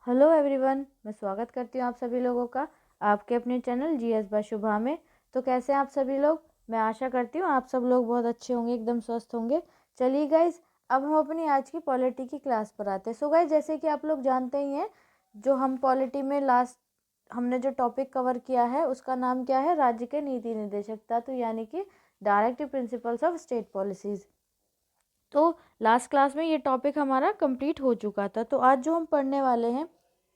Hello everyone, मैं स्वागत करती हूँ आप सभी लोगों का आपके अपने चैनल जीएस बाय शुभा में। तो कैसे हैं आप सभी लोग? मैं आशा करती हूँ आप सब लोग बहुत अच्छे होंगे, एकदम स्वस्थ होंगे। चलिए गाइज, अब हम अपनी आज की पॉलिटी की क्लास पर आते हैं। सो गाइज, जैसे कि आप लोग जानते ही हैं, जो हम पॉलिटी में लास्ट हमने जो टॉपिक कवर किया है उसका नाम क्या है? राज्य के नीति निर्देशक तत्व, यानी कि directive principles of state policies. तो लास्ट क्लास में ये टॉपिक हमारा कंप्लीट हो चुका था। तो आज जो हम पढ़ने वाले हैं,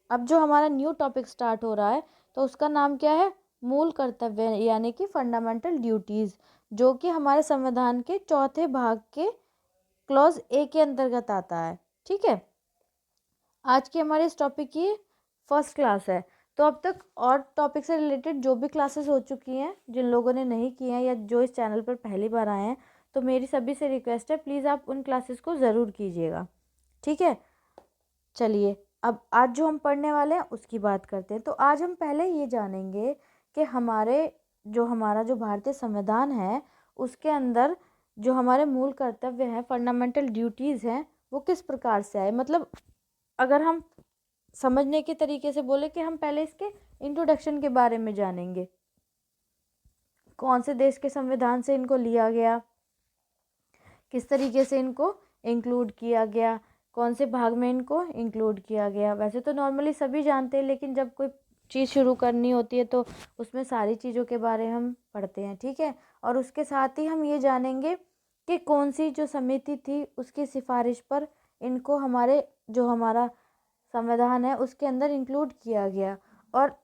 अब जो हमारा न्यू टॉपिक स्टार्ट हो रहा है, तो उसका नाम क्या है? मूल कर्तव्य, यानी कि फंडामेंटल ड्यूटीज़, जो कि हमारे संविधान के चौथे भाग के क्लॉज ए के अंतर्गत आता है। ठीक है, आज की हमारे इस टॉपिक की फर्स्ट क्लास है। तो अब तक और टॉपिक से रिलेटेड जो भी क्लासेस हो चुकी हैं, जिन लोगों ने नहीं की हैं या जो इस चैनल पर पहली बार आए हैं, तो मेरी सभी से रिक्वेस्ट है, प्लीज़ आप उन क्लासेस को ज़रूर कीजिएगा। ठीक है, चलिए अब आज जो हम पढ़ने वाले हैं उसकी बात करते हैं। तो आज हम पहले ये जानेंगे कि हमारा जो भारतीय संविधान है, उसके अंदर जो हमारे मूल कर्तव्य हैं, फंडामेंटल ड्यूटीज़ हैं, वो किस प्रकार से आए। मतलब अगर हम समझने के तरीके से बोले कि हम पहले इसके इंट्रोडक्शन के बारे में जानेंगे, कौन से देश के संविधान से इनको लिया गया, किस तरीके से इनको इंक्लूड किया गया, कौन से भाग में इनको इंक्लूड किया गया। वैसे तो नॉर्मली सभी जानते हैं, लेकिन जब कोई चीज़ शुरू करनी होती है तो उसमें सारी चीज़ों के बारे में हम पढ़ते हैं। ठीक है, और उसके साथ ही हम ये जानेंगे कि कौन सी जो समिति थी उसकी सिफारिश पर इनको हमारा संविधान है उसके अंदर इंक्लूड किया गया। और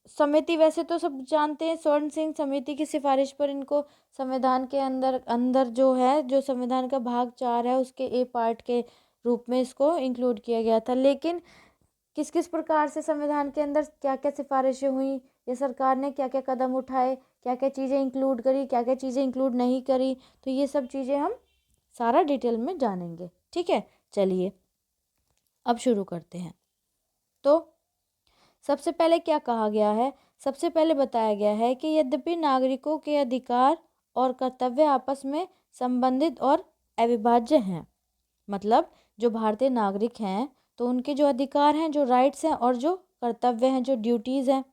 समिति वैसे तो सब जानते हैं, स्वर्ण सिंह समिति की सिफारिश पर इनको संविधान के अंदर अंदर जो है, जो संविधान का भाग 4 है उसके ए पार्ट के रूप में इसको इंक्लूड किया गया था। लेकिन किस किस प्रकार से संविधान के अंदर क्या क्या सिफारिशें हुई, ये सरकार ने क्या क्या कदम उठाए, क्या क्या चीज़ें इंक्लूड करी, क्या क्या चीज़ें इंक्लूड नहीं करी, तो ये सब चीज़ें हम सारा डिटेल में जानेंगे। ठीक है, चलिए अब शुरू करते हैं। तो सबसे पहले क्या कहा गया है? सबसे पहले बताया गया है कि यद्यपि नागरिकों के अधिकार और कर्तव्य आपस में संबंधित और अविभाज्य हैं। मतलब जो भारतीय नागरिक हैं, तो उनके जो अधिकार हैं, जो राइट्स हैं, और जो कर्तव्य हैं, जो ड्यूटीज़ हैं,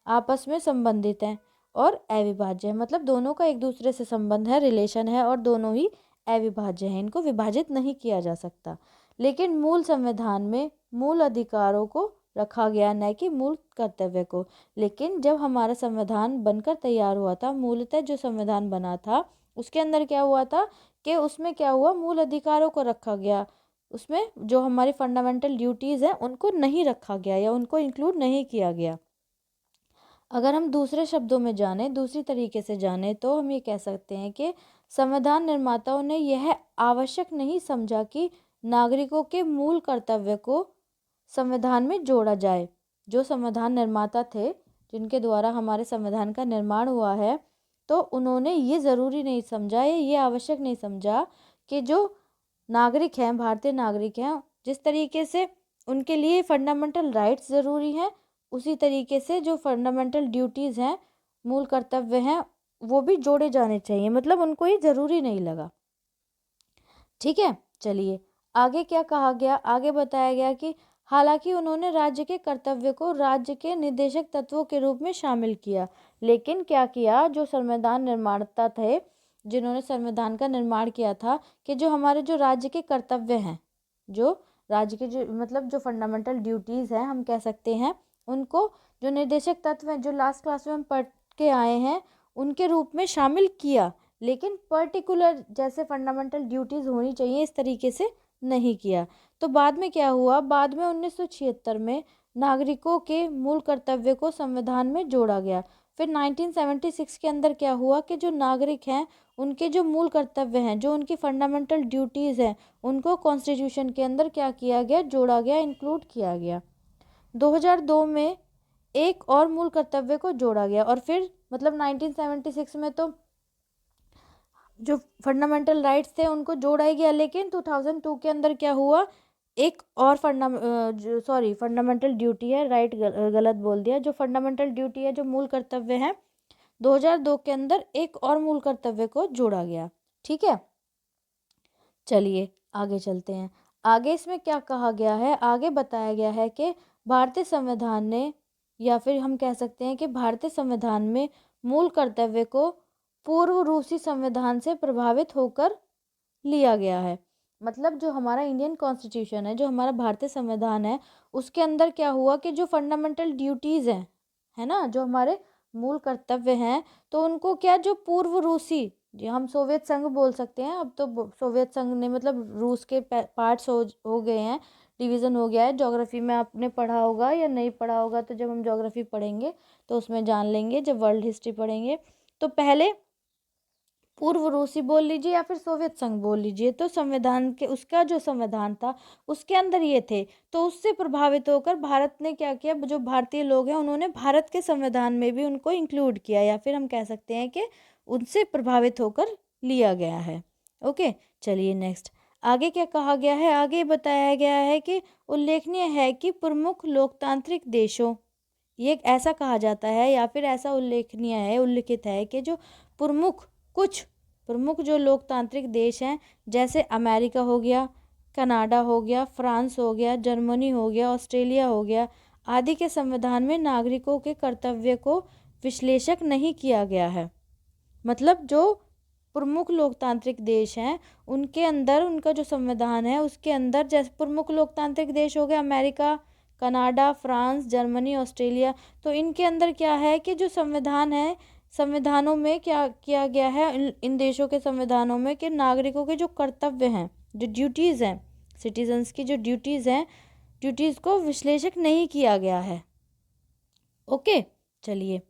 आपस में संबंधित हैं और अविभाज्य हैं। मतलब दोनों का एक दूसरे से संबंध है, रिलेशन है, और दोनों ही अविभाज्य हैं, इनको विभाजित नहीं किया जा सकता। लेकिन मूल संविधान में मूल अधिकारों को रखा गया, न कि मूल कर्तव्य को। लेकिन जब हमारा संविधान बनकर तैयार हुआ था, मूलतः जो संविधान बना था उसके अंदर क्या हुआ था कि उसमें क्या हुआ, मूल अधिकारों को रखा गया। उसमें जो हमारी फंडामेंटल ड्यूटीज़ हैं उनको नहीं रखा गया या उनको इंक्लूड नहीं किया गया। अगर हम दूसरे शब्दों में जाने, दूसरी तरीके से जाने, तो हम ये कह सकते हैं कि संविधान निर्माताओं ने यह आवश्यक नहीं समझा कि नागरिकों के मूल कर्तव्य को संविधान में जोड़ा जाए। जो संविधान निर्माता थे, जिनके द्वारा हमारे संविधान का निर्माण हुआ है, तो उन्होंने ये ज़रूरी नहीं समझा, ये आवश्यक नहीं समझा कि जो नागरिक हैं, भारतीय नागरिक हैं, जिस तरीके से उनके लिए फंडामेंटल राइट्स ज़रूरी हैं, उसी तरीके से जो फंडामेंटल ड्यूटीज़ हैं, मूल कर्तव्य हैं, वो भी जोड़े जाने चाहिए। मतलब उनको ये ज़रूरी नहीं लगा। ठीक है, चलिए आगे क्या कहा गया। आगे बताया गया कि हालांकि उन्होंने राज्य के कर्तव्य को राज्य के निर्देशक तत्वों के रूप में शामिल किया, लेकिन क्या किया, जो संविधान निर्माता थे, जिन्होंने संविधान का निर्माण किया था, कि जो हमारे जो राज्य के कर्तव्य हैं, जो राज्य के जो मतलब जो फंडामेंटल ड्यूटीज़ हैं हम कह सकते हैं, उनको जो निर्देशक तत्व हैं, जो लास्ट क्लास में हम पढ़ के आए हैं, उनके रूप में शामिल किया। लेकिन पर्टिकुलर जैसे फंडामेंटल ड्यूटीज़ होनी चाहिए इस तरीके से नहीं किया। तो बाद में क्या हुआ, बाद में 1976 में नागरिकों के मूल कर्तव्य को संविधान में जोड़ा गया। फिर 1976 के अंदर क्या हुआ कि जो नागरिक हैं उनके जो मूल कर्तव्य हैं, जो उनकी फंडामेंटल ड्यूटीज़ हैं, उनको कॉन्स्टिट्यूशन के अंदर क्या किया गया, जोड़ा गया, इंक्लूड किया गया। 2002 में एक और मूल कर्तव्य को जोड़ा गया, और फिर मतलब 1976 में तो जो फंडामेंटल राइट्स थे उनको जोड़ा ही गया। लेकिन 2002 के अंदर क्या हुआ, एक और फंडामेंटल ड्यूटी है, राइट गलत बोल दिया, जो फंडामेंटल ड्यूटी है, जो मूल कर्तव्य है, 2002 के अंदर एक और मूल कर्तव्य को जोड़ा गया। ठीक है, चलिए आगे चलते हैं। आगे इसमें क्या कहा गया है, आगे बताया गया है कि भारतीय संविधान ने, या फिर हम कह सकते हैं कि भारतीय संविधान में मूल कर्तव्य को पूर्व रूसी संविधान से प्रभावित होकर लिया गया है। मतलब जो हमारा इंडियन कॉन्स्टिट्यूशन है, जो हमारा भारतीय संविधान है, उसके अंदर क्या हुआ कि जो फंडामेंटल ड्यूटीज़ हैं, है ना, जो हमारे मूल कर्तव्य हैं, तो उनको क्या, जो पूर्व रूसी, जो हम सोवियत संघ बोल सकते हैं, अब तो सोवियत संघ ने मतलब रूस के पार्ट्स हो गए हैं, डिवीज़न हो गया है। ज्योग्राफी में आपने पढ़ा होगा या नहीं पढ़ा होगा, तो जब हम ज्योग्राफी पढ़ेंगे तो उसमें जान लेंगे, जब वर्ल्ड हिस्ट्री पढ़ेंगे। तो पहले पूर्व रूसी बोल लीजिए या फिर सोवियत संघ बोल लीजिए, तो संविधान के, उसका जो संविधान था उसके अंदर ये थे। तो उससे प्रभावित होकर भारत ने क्या किया, जो भारतीय लोग हैं उन्होंने भारत के संविधान में भी उनको इंक्लूड किया, या फिर हम कह सकते हैं कि उनसे प्रभावित होकर लिया गया है। ओके, चलिए नेक्स्ट आगे क्या कहा गया है। आगे बताया गया है कि उल्लेखनीय है कि प्रमुख लोकतांत्रिक देशों, ये ऐसा कहा जाता है या फिर ऐसा उल्लेखनीय है, उल्लिखित है कि जो कुछ प्रमुख जो लोकतांत्रिक देश हैं, जैसे अमेरिका हो गया, कनाडा हो गया, फ्रांस हो गया, जर्मनी हो गया, ऑस्ट्रेलिया हो गया आदि के संविधान में नागरिकों के कर्तव्य को विश्लेषक नहीं किया गया है। मतलब जो प्रमुख लोकतांत्रिक देश हैं उनके अंदर उनका जो संविधान है उसके अंदर, जैसे प्रमुख लोकतांत्रिक देश हो गए America, Canada, France, Germany, Australia, तो इनके अंदर क्या है कि जो संविधान है, संविधानों में क्या किया गया है, इन देशों के संविधानों में, कि नागरिकों के जो कर्तव्य हैं, जो ड्यूटीज़ हैं, सिटीजन्स की जो ड्यूटीज़ हैं, ड्यूटीज़ को विश्लेषक नहीं किया गया है। ओके, चलिए,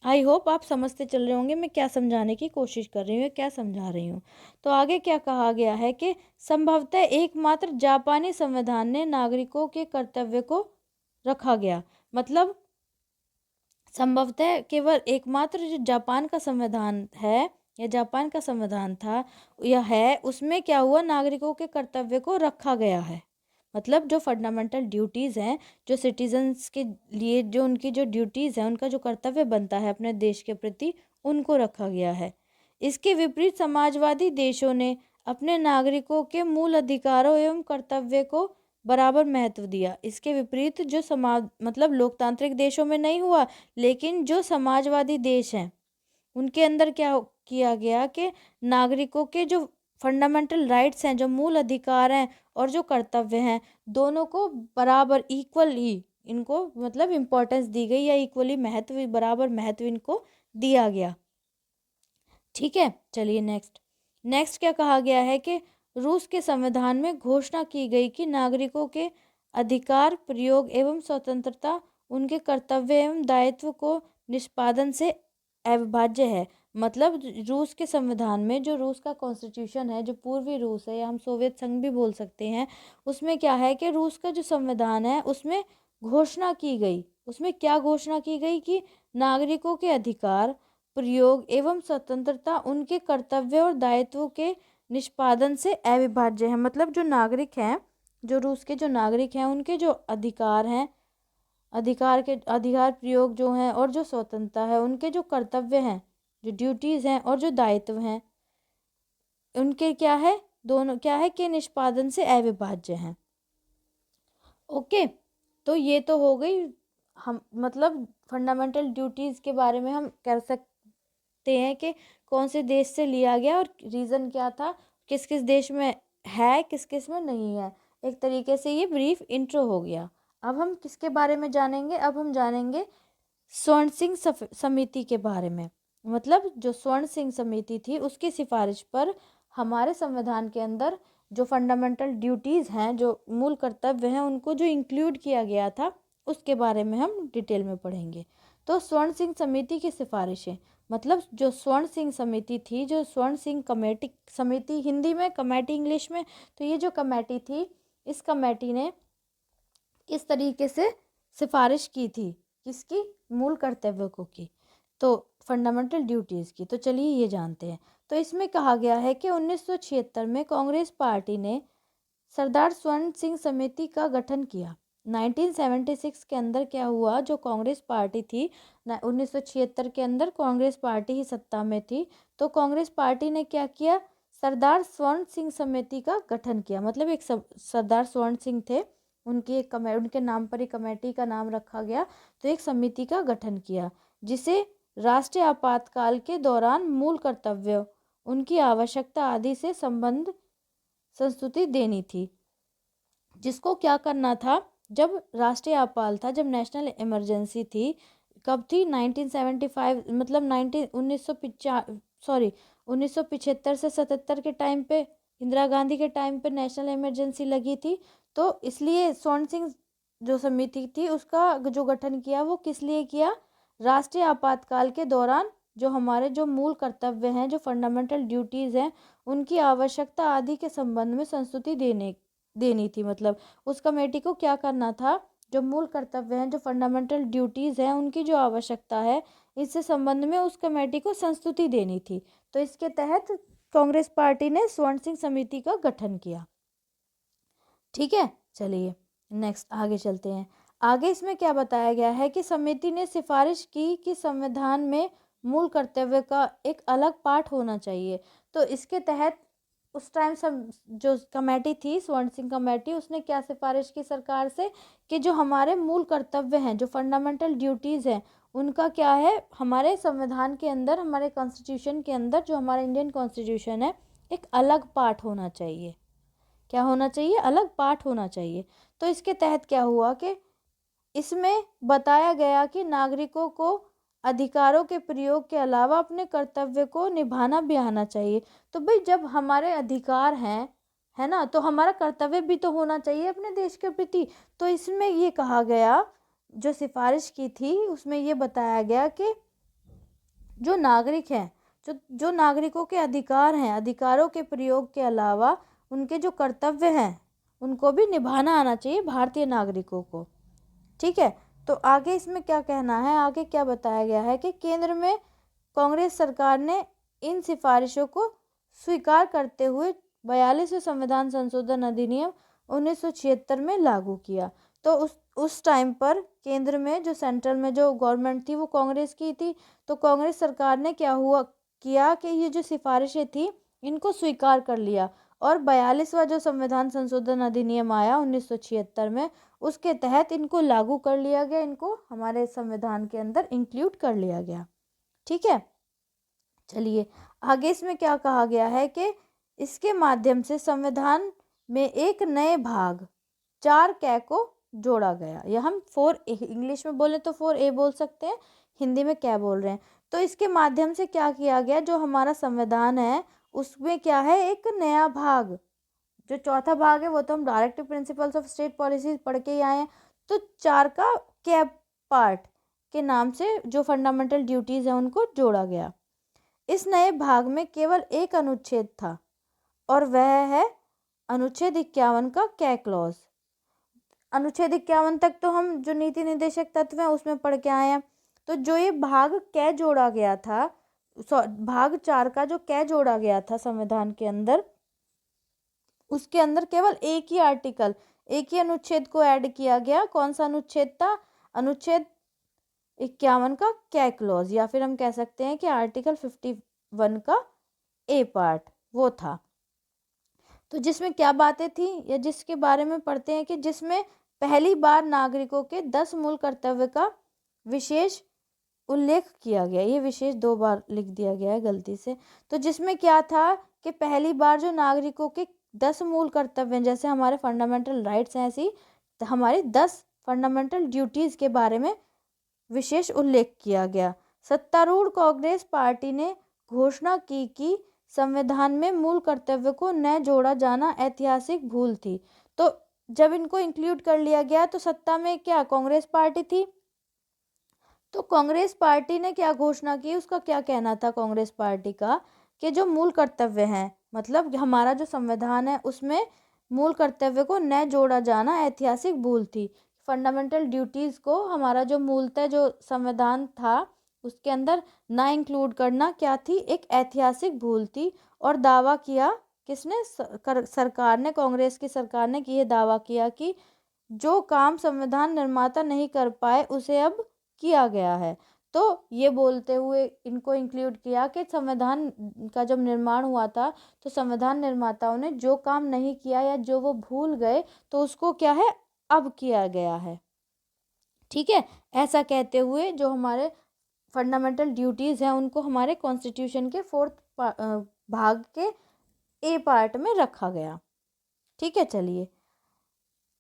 आई होप आप समझते चल रहे होंगे मैं क्या समझाने की कोशिश कर रही हूँ, क्या समझा रही हूँ। तो आगे क्या कहा गया है कि संभवतः एकमात्र जापानी संविधान ने नागरिकों के कर्तव्य को रखा गया। मतलब संभवतः केवल एकमात्र जो जापान का संविधान है, या जापान का संविधान था या है, उसमें क्या हुआ, नागरिकों के कर्तव्य को रखा गया है। मतलब जो फंडामेंटल ड्यूटीज़ हैं, जो सिटीजन्स के लिए जो उनकी जो ड्यूटीज़ हैं, उनका जो कर्तव्य बनता है अपने देश के प्रति, उनको रखा गया है। इसके विपरीत समाजवादी देशों ने अपने नागरिकों के मूल अधिकारों एवं कर्तव्य को बराबर महत्व दिया। इसके विपरीत जो समाज, मतलब लोकतांत्रिक देशों में नहीं हुआ, लेकिन जो समाजवादी देश हैं उनके अंदर क्या किया गया कि नागरिकों के जो फंडामेंटल राइट्स हैं, जो मूल अधिकार हैं और जो कर्तव्य हैं, दोनों को बराबर इक्वली इनको मतलब इम्पोर्टेंस दी गई, या इक्वली महत्व, बराबर महत्व इनको दिया गया। ठीक है, चलिए नेक्स्ट क्या कहा गया है कि रूस के संविधान में घोषणा की गई कि नागरिकों के अधिकार, प्रयोग एवं स्वतंत्रता उनके कर्तव्य एवं दायित्व को निष्पादन से अविभाज्य है। मतलब रूस के संविधान में, जो रूस का कॉन्स्टिट्यूशन है, जो पूर्वी रूस है, या हम सोवियत संघ भी बोल सकते हैं, उसमें क्या है कि रूस का जो संविधान है उसमें घोषणा की गई, उसमें क्या घोषणा की गई कि नागरिकों के अधिकार, प्रयोग एवं स्वतंत्रता उनके कर्तव्य और दायित्वों के निष्पादन से अविभाज्य है। मतलब जो नागरिक हैं, जो रूस के जो नागरिक हैं, उनके जो अधिकार हैं, अधिकार प्रयोग जो हैं, और जो स्वतंत्रता है, उनके जो कर्तव्य हैं, जो ड्यूटीज़ हैं और जो दायित्व हैं, उनके क्या है, दोनों क्या है कि निष्पादन से अविभाज्य हैं। ओके, तो ये तो हो गई हम मतलब फंडामेंटल ड्यूटीज़ के बारे में हम कर सकते हैं कि कौन से देश से लिया गया और रीज़न क्या था, किस किस देश में है, किस किस में नहीं है। एक तरीके से ये ब्रीफ इंट्रो हो गया। अब हम किसके बारे में जानेंगे, अब हम जानेंगे स्वर्ण सिंह समिति के बारे में। मतलब जो स्वर्ण सिंह समिति थी उसकी सिफारिश पर हमारे संविधान के अंदर जो फंडामेंटल ड्यूटीज़ हैं, जो मूल कर्तव्य हैं, उनको जो इंक्लूड किया गया था, उसके बारे में हम डिटेल में पढ़ेंगे। तो स्वर्ण सिंह समिति की सिफारिशें, मतलब जो स्वर्ण सिंह समिति थी, जो स्वर्ण सिंह कमेटी, समिति हिंदी में, कमेटी इंग्लिश में, तो ये जो कमेटी थी, इस कमेटी ने किस तरीके से सिफारिश की थी, किसकी, मूल कर्तव्यों को की, तो फंडामेंटल ड्यूटीज़ की। तो चलिए ये जानते हैं। तो इसमें कहा गया है कि 1976 में कांग्रेस पार्टी ने सरदार स्वर्ण सिंह समिति का गठन किया। 1976 के अंदर क्या हुआ, जो कांग्रेस पार्टी थी, 1976 के अंदर कांग्रेस पार्टी ही सत्ता में थी, तो कांग्रेस पार्टी ने क्या किया, सरदार स्वर्ण सिंह समिति का गठन किया। मतलब एक सरदार स्वर्ण सिंह थे, उनकी एक उनके नाम पर एक कमेटी का नाम रखा गया, तो एक समिति का गठन किया जिसे राष्ट्रीय आपातकाल के दौरान मूल कर्तव्यों, उनकी आवश्यकता आदि से संबंध संस्तुति देनी थी। जिसको क्या करना था, जब राष्ट्रीय आपात था, जब नेशनल इमरजेंसी थी, कब थी 1975, मतलब 1975 से 77 के टाइम पे, इंदिरा गांधी के टाइम पे नेशनल इमरजेंसी लगी थी। तो इसलिए स्वर्ण सिंह जो समिति थी उसका जो गठन किया वो किस लिए किया, राष्ट्रीय आपातकाल के दौरान जो हमारे जो मूल कर्तव्य हैं, जो फंडामेंटल ड्यूटीज़ हैं, उनकी आवश्यकता आदि के संबंध में संस्तुति देनी थी। मतलब उस कमेटी को क्या करना था, जो मूल कर्तव्य हैं, जो फंडामेंटल ड्यूटीज़ हैं, उनकी जो आवश्यकता है, इससे संबंध में उस कमेटी को संस्तुति देनी थी। तो इसके तहत कांग्रेस पार्टी ने स्वर्ण सिंह समिति का गठन किया। ठीक है, चलिए नेक्स्ट आगे चलते हैं। आगे इसमें क्या बताया गया है कि समिति ने सिफारिश की कि संविधान में मूल कर्तव्य का एक अलग पाठ होना चाहिए। तो इसके तहत उस टाइम सब जो कमेटी थी, स्वर्ण सिंह कमेटी, उसने क्या सिफारिश की सरकार से कि जो हमारे मूल कर्तव्य हैं, जो फंडामेंटल ड्यूटीज़ हैं, उनका क्या है, हमारे संविधान के अंदर, हमारे कॉन्स्टिट्यूशन के अंदर, जो हमारा इंडियन कॉन्स्टिट्यूशन है, एक अलग पाठ होना चाहिए। क्या होना चाहिए, अलग पाठ होना चाहिए। तो इसके तहत क्या हुआ कि इसमें बताया गया कि नागरिकों को अधिकारों के प्रयोग के अलावा अपने कर्तव्य को निभाना भी आना चाहिए। तो भाई जब हमारे अधिकार हैं, है ना, तो हमारा कर्तव्य भी तो होना चाहिए अपने देश के प्रति। तो इसमें ये कहा गया, जो सिफारिश की थी उसमें ये बताया गया कि जो नागरिक हैं, जो नागरिकों के अधिकार हैं, अधिकारों के प्रयोग के अलावा उनके जो कर्तव्य हैं, उनको भी निभाना आना चाहिए भारतीय नागरिकों को। ठीक है, तो आगे इसमें क्या कहना है, आगे क्या बताया गया है कि केंद्र में कांग्रेस सरकार ने इन सिफारिशों को स्वीकार करते हुए 42वें संविधान संशोधन अधिनियम 1976 में लागू किया। तो उस टाइम पर केंद्र में जो सेंट्रल में जो गवर्नमेंट थी वो कांग्रेस की थी। तो कांग्रेस सरकार ने किया कि ये जो सिफारिशें थी इनको स्वीकार कर लिया, और 42वां जो संविधान संशोधन अधिनियम आया 1976 में, उसके तहत इनको लागू कर लिया गया, इनको हमारे संविधान के अंदर इंक्लूड कर लिया गया। ठीक है, चलिए आगे इसमें क्या कहा गया है कि इसके माध्यम से संविधान में एक नए भाग 4 को जोड़ा गया, या हम 4A इंग्लिश में बोले तो 4A बोल सकते हैं, हिंदी में क्या बोल रहे हैं। तो इसके माध्यम से क्या किया गया, जो हमारा संविधान है उसमें क्या है, एक नया भाग, जो चौथा भाग है वो तो हम directive principles of state policy पढ़ के ही आए हैं। तो 4 का कैप पार्ट के नाम से जो फंडामेंटल ड्यूटीज़ हैं उनको जोड़ा गया। इस नए भाग में केवल एक अनुच्छेद था, और वह है अनुच्छेद 51 का कै क्लॉज। अनुच्छेद 51 तक तो हम जो नीति निर्देशक तत्व हैं उसमें पढ़ के आए हैं। तो जो ये भाग कै जोड़ा गया था, भाग 4 का जो कै जोड़ा गया था संविधान के अंदर, उसके अंदर केवल एक ही आर्टिकल, एक ही अनुच्छेद को ऐड किया गया। कौन सा अनुच्छेद था, अनुच्छेद 51 का कै क्लॉज, या फिर हम कह सकते हैं कि आर्टिकल 51 का ए पार्ट वो था। तो जिसमें क्या बातें थी, या जिसके बारे में पढ़ते हैं कि जिसमें पहली बार नागरिकों के 10 मूल कर्तव्य का विशेष उल्लेख किया गया। ये विशेष 2 बार लिख दिया गया है गलती से। तो जिसमें क्या था कि पहली बार जो नागरिकों के 10 मूल कर्तव्य, जैसे हमारे फंडामेंटल राइट्स हैं, ऐसी हमारी 10 फंडामेंटल ड्यूटीज़ के बारे में विशेष उल्लेख किया गया। सत्तारूढ़ कांग्रेस पार्टी ने घोषणा की कि संविधान में मूल कर्तव्य को न जोड़ा जाना ऐतिहासिक भूल थी। तो जब इनको इंक्लूड कर लिया गया तो सत्ता में क्या कांग्रेस पार्टी थी। तो कांग्रेस पार्टी ने क्या घोषणा की, उसका क्या कहना था कांग्रेस पार्टी का, कि जो मूल कर्तव्य हैं, मतलब हमारा जो संविधान है उसमें मूल कर्तव्य को न जोड़ा जाना ऐतिहासिक भूल थी। फंडामेंटल ड्यूटीज़ को हमारा जो मूलतः जो संविधान था उसके अंदर ना इंक्लूड करना क्या थी, एक ऐतिहासिक भूल थी। और दावा किया किसने, सरकार ने, कांग्रेस की सरकार ने ये दावा किया कि जो काम संविधान निर्माता नहीं कर पाए उसे अब किया गया है। तो ये बोलते हुए इनको इंक्लूड किया कि संविधान का जब निर्माण हुआ था तो संविधान निर्माताओं ने जो काम नहीं किया या जो वो भूल गए तो उसको क्या है, अब किया गया है। ठीक है, ऐसा कहते हुए जो हमारे फंडामेंटल ड्यूटीज़ हैं उनको हमारे कॉन्स्टिट्यूशन के 4th भाग के ए पार्ट में रखा गया। ठीक है, चलिए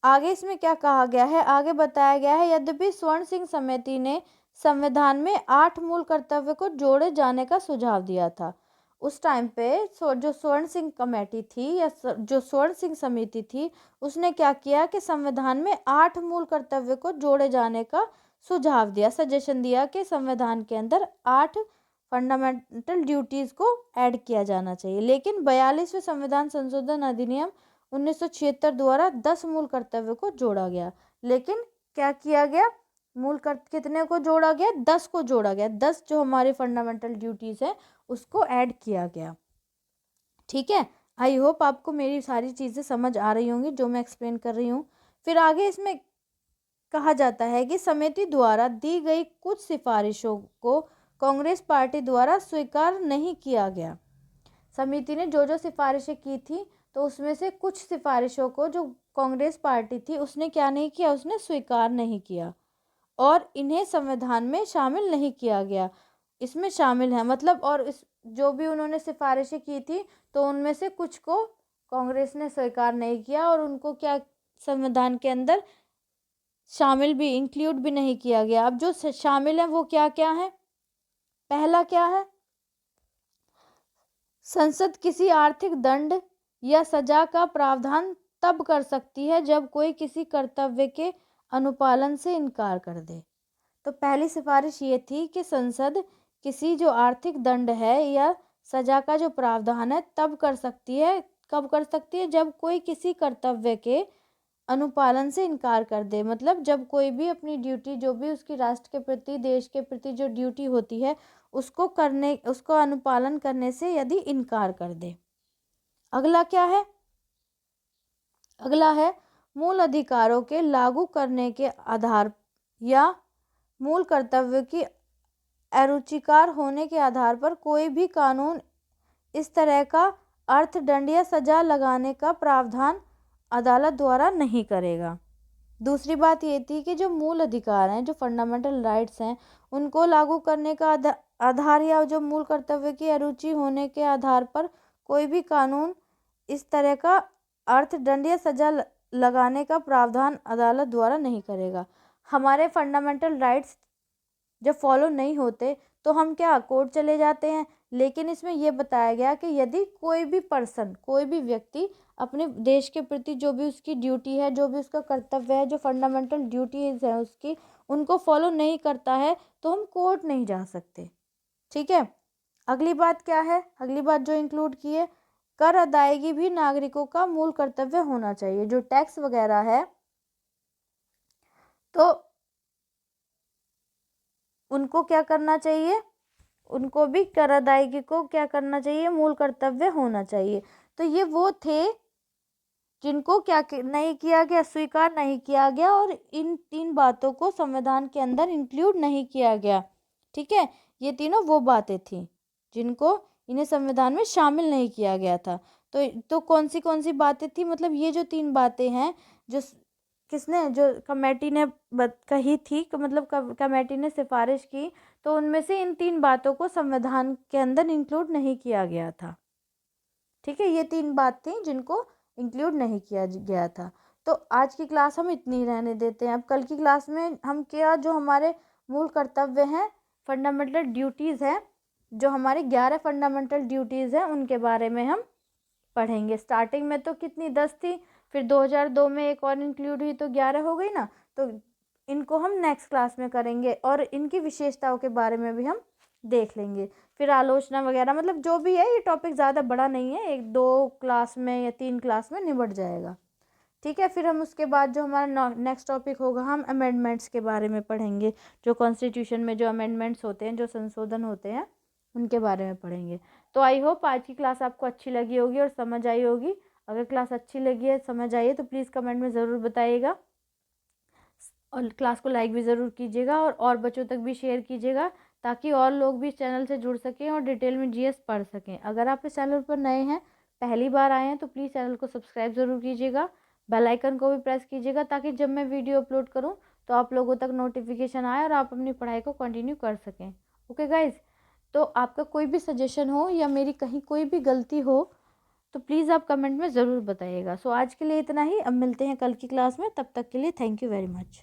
आगे इसमें क्या कहा गया है, आगे बताया गया है, यद्यपि स्वर्ण सिंह समिति ने संविधान में 8 मूल कर्तव्य को जोड़े जाने का सुझाव दिया था। उस टाइम पे जो स्वर्ण सिंह कमेटी थी या जो स्वर्ण सिंह समिति थी, उसने क्या किया कि संविधान में 8 मूल कर्तव्य को जोड़े जाने का सुझाव दिया, सजेशन दिया कि संविधान के अंदर 8 फंडामेंटल ड्यूटीज़ को ऐड किया जाना चाहिए। लेकिन 42वें संविधान संशोधन अधिनियम 1976 द्वारा 10 मूल कर्तव्य को जोड़ा गया। लेकिन क्या किया गया, कितने को जोड़ा गया, 10 को जोड़ा गया। 10 जो हमारे फंडामेंटल ड्यूटीज़ हैं उसको ऐड किया गया। ठीक है, आई होप आपको मेरी सारी चीज़ें समझ आ रही होंगी जो मैं एक्सप्लेन कर रही हूँ। फिर आगे इसमें कहा जाता है कि समिति द्वारा दी गई कुछ सिफारिशों को कांग्रेस पार्टी द्वारा स्वीकार नहीं किया गया। समिति ने जो जो सिफारिशें की थी तो उसमें से कुछ सिफारिशों को जो कांग्रेस पार्टी थी उसने क्या नहीं किया, उसने स्वीकार नहीं किया और इन्हें संविधान में शामिल नहीं किया गया। इसमें शामिल है मतलब, और इस जो भी उन्होंने सिफारिशें की थी तो उनमें से कुछ को कांग्रेस ने स्वीकार नहीं किया और उनको क्या संविधान के अंदर शामिल भी, इंक्लूड भी नहीं किया गया। अब जो शामिल है वो क्या क्या है, पहला क्या है, संसद किसी आर्थिक दंड या सजा का प्रावधान तब कर सकती है जब कोई किसी कर्तव्य के अनुपालन से इनकार कर दे। तो पहली सिफारिश ये थी कि संसद किसी जो आर्थिक दंड है या सजा का जो प्रावधान है तब कर सकती है, कब कर सकती है, जब कोई किसी कर्तव्य के अनुपालन से इनकार कर दे। मतलब जब कोई भी अपनी ड्यूटी, जो भी उसकी राष्ट्र के प्रति, देश के प्रति जो ड्यूटी होती है उसको अनुपालन करने से यदि इनकार कर दे। अगला क्या है, अगला है मूल अधिकारों के लागू करने के आधार या मूल कर्तव्य की अरुचिकार होने के आधार पर कोई भी कानून इस तरह का अर्थदंड या सजा लगाने का प्रावधान अदालत द्वारा नहीं करेगा। दूसरी बात ये थी कि जो मूल अधिकार हैं, जो फंडामेंटल राइट्स हैं, उनको लागू करने का आधार या जो मूल कर्तव्य की अरुचि होने के आधार पर कोई भी कानून इस तरह का अर्थदंड या सजा लगाने का प्रावधान अदालत द्वारा नहीं करेगा। हमारे फंडामेंटल राइट्स जब फॉलो नहीं होते तो हम क्या, कोर्ट चले जाते हैं। लेकिन इसमें यह बताया गया कि यदि कोई भी पर्सन, कोई भी व्यक्ति अपने देश के प्रति जो भी उसकी ड्यूटी है, जो भी उसका कर्तव्य है, जो फंडामेंटल ड्यूटीज है उसकी, उनको फॉलो नहीं करता है तो हम कोर्ट नहीं जा सकते। ठीक है, अगली बात क्या है, अगली बात जो इंक्लूड की है, कर अदायगी भी नागरिकों का मूल कर्तव्य होना चाहिए। जो टैक्स वगैरह है तो उनको क्या करना चाहिए, उनको भी कर अदायगी को क्या करना चाहिए, मूल कर्तव्य होना चाहिए। तो ये वो थे जिनको क्या नहीं किया गया, स्वीकार नहीं किया गया और इन 3 बातों को संविधान के अंदर इंक्लूड नहीं किया गया। ठीक है, ये तीनों वो बातें थी जिनको इन्हें संविधान में शामिल नहीं किया गया था। तो कौन सी बातें थी, मतलब ये जो 3 बातें हैं जो किसने, जो कमेटी ने कही थी, मतलब कमेटी ने सिफारिश की, तो उनमें से इन 3 बातों को संविधान के अंदर इंक्लूड नहीं किया गया था। ठीक है, ये 3 बात थी जिनको इंक्लूड नहीं किया गया था। तो आज की क्लास हम इतनी रहने देते हैं। अब कल की क्लास में हम क्या, जो हमारे मूल कर्तव्य हैं, फंडामेंटल ड्यूटीज़ हैं, जो हमारी 11 फंडामेंटल ड्यूटीज़ हैं उनके बारे में हम पढ़ेंगे। स्टार्टिंग में तो कितनी, 10 थी, फिर 2002 में एक और इंक्लूड हुई तो 11 हो गई ना। तो इनको हम नेक्स्ट क्लास में करेंगे और इनकी विशेषताओं के बारे में भी हम देख लेंगे। फिर आलोचना वगैरह, मतलब जो भी है, ये टॉपिक ज़्यादा बड़ा नहीं है, 1-2 क्लास में या 3 क्लास में निबट जाएगा। ठीक है, फिर हम उसके बाद जो हमारा नेक्स्ट टॉपिक होगा, हम अमेंडमेंट्स के बारे में पढ़ेंगे। जो कॉन्स्टिट्यूशन में जो अमेंडमेंट्स होते हैं, जो संशोधन होते हैं, उनके बारे में पढ़ेंगे। तो आई होप आज की क्लास आपको अच्छी लगी होगी और समझ आई होगी। अगर क्लास अच्छी लगी है, समझ आई है, तो प्लीज़ कमेंट में ज़रूर बताइएगा और क्लास को लाइक भी ज़रूर कीजिएगा और बच्चों तक भी शेयर कीजिएगा ताकि और लोग भी इस चैनल से जुड़ सकें और डिटेल में जीएस पढ़ सकें। अगर आप इस चैनल पर नए हैं, पहली बार आए हैं, तो प्लीज़ चैनल को सब्सक्राइब ज़रूर कीजिएगा बेल आइकन को भी प्रेस कीजिएगा ताकि जब मैं वीडियो अपलोड करूं तो आप लोगों तक नोटिफिकेशन आए और आप अपनी पढ़ाई को कंटिन्यू कर सकें। ओके गाइज, तो आपका कोई भी सजेशन हो या मेरी कहीं कोई भी गलती हो तो प्लीज़ आप कमेंट में ज़रूर बताइएगा। सो आज के लिए इतना ही, अब मिलते हैं कल की क्लास में, तब तक के लिए थैंक यू वेरी मच।